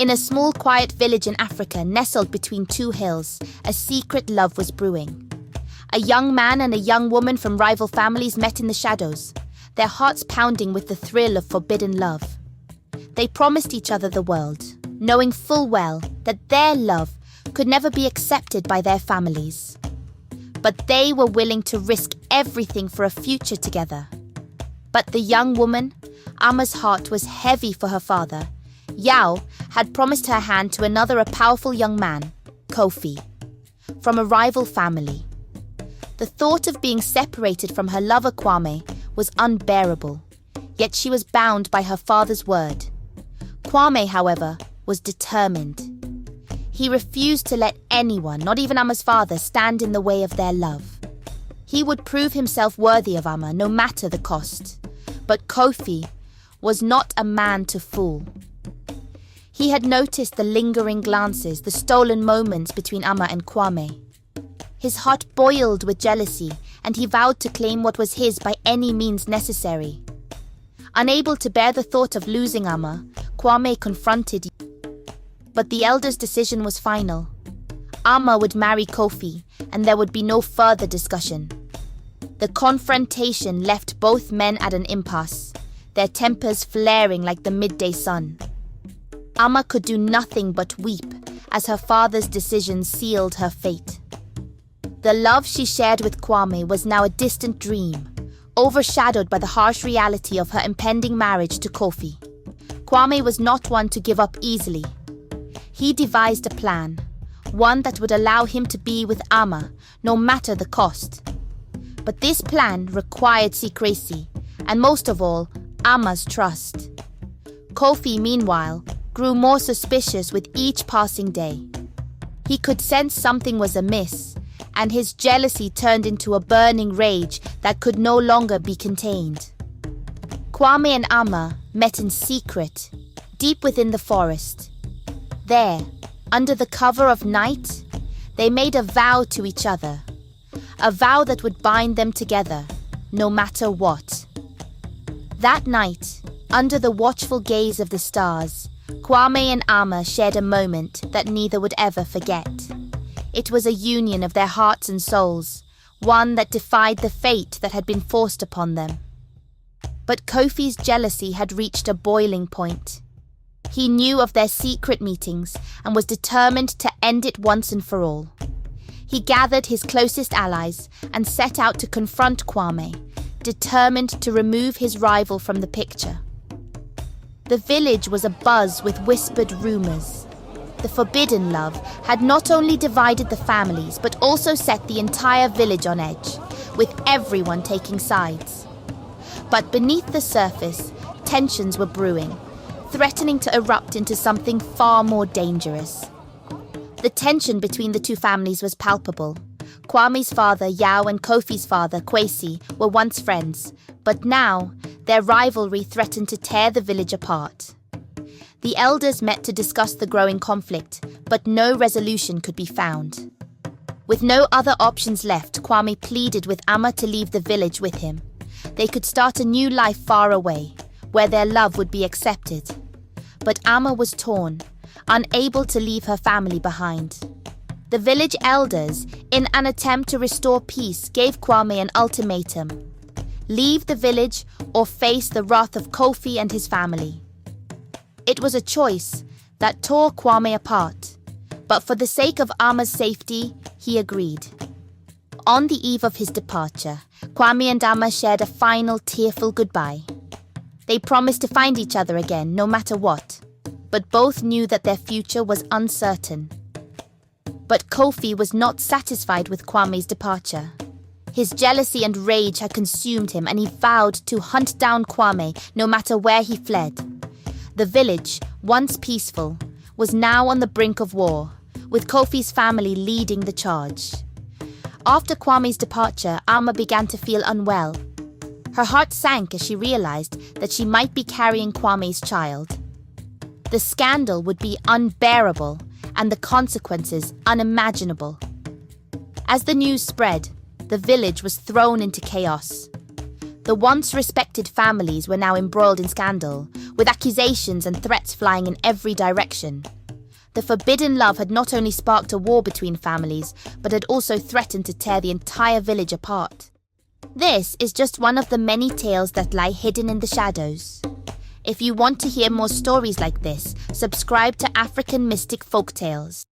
In a small, quiet village in Africa, nestled between two hills, a secret love was brewing. A young man and a young woman from rival families met in the shadows, their hearts pounding with the thrill of forbidden love. They promised each other the world, knowing full well that their love could never be accepted by their families. But they were willing to risk everything for a future together. But the young woman, Ama's heart was heavy for her father. Yao had promised her hand to a powerful young man, Kofi, from a rival family. The thought of being separated from her lover Kwame was unbearable, yet she was bound by her father's word. Kwame, however, was determined. He refused to let anyone, not even Ama's father, stand in the way of their love. He would prove himself worthy of Ama, no matter the cost. But Kofi was not a man to fool. He had noticed the lingering glances, the stolen moments between Ama and Kwame. His heart boiled with jealousy, and he vowed to claim what was his by any means necessary. Unable to bear the thought of losing Ama, Kwame confronted. But the elder's decision was final. Ama would marry Kofi, and there would be no further discussion. The confrontation left both men at an impasse, their tempers flaring like the midday sun. Ama could do nothing but weep as her father's decision sealed her fate. The love she shared with Kwame was now a distant dream, overshadowed by the harsh reality of her impending marriage to Kofi. Kwame was not one to give up easily. He devised a plan, one that would allow him to be with Ama, no matter the cost. But this plan required secrecy, and most of all, Ama's trust. Kofi, meanwhile, grew more suspicious with each passing day. He could sense something was amiss, and his jealousy turned into a burning rage that could no longer be contained. Kwame and Ama met in secret, deep within the forest. There, under the cover of night, they made a vow to each other, a vow that would bind them together, no matter what. That night, under the watchful gaze of the stars, Kwame and Ama shared a moment that neither would ever forget. It was a union of their hearts and souls, one that defied the fate that had been forced upon them. But Kofi's jealousy had reached a boiling point. He knew of their secret meetings and was determined to end it once and for all. He gathered his closest allies and set out to confront Kwame, determined to remove his rival from the picture. The village was abuzz with whispered rumors. The forbidden love had not only divided the families, but also set the entire village on edge, with everyone taking sides. But beneath the surface, tensions were brewing, threatening to erupt into something far more dangerous. The tension between the two families was palpable. Kwame's father, Yao, and Kofi's father, Kwesi, were once friends, but now their rivalry threatened to tear the village apart. The elders met to discuss the growing conflict, but no resolution could be found. With no other options left, Kwame pleaded with Ama to leave the village with him. They could start a new life far away, where their love would be accepted. But Ama was torn, unable to leave her family behind. The village elders, in an attempt to restore peace, gave Kwame an ultimatum: leave the village or face the wrath of Kofi and his family. It was a choice that tore Kwame apart, but for the sake of Ama's safety, he agreed. On the eve of his departure, Kwame and Ama shared a final tearful goodbye. They promised to find each other again, no matter what, but both knew that their future was uncertain. But Kofi was not satisfied with Kwame's departure. His jealousy and rage had consumed him, and he vowed to hunt down Kwame no matter where he fled. The village, once peaceful, was now on the brink of war, with Kofi's family leading the charge. After Kwame's departure, Ama began to feel unwell. Her heart sank as she realized that she might be carrying Kwame's child. The scandal would be unbearable, and the consequences unimaginable. As the news spread, the village was thrown into chaos. The once respected families were now embroiled in scandal, with accusations and threats flying in every direction. The forbidden love had not only sparked a war between families, but had also threatened to tear the entire village apart. This is just one of the many tales that lie hidden in the shadows. If you want to hear more stories like this, subscribe to African Mystic Folktales.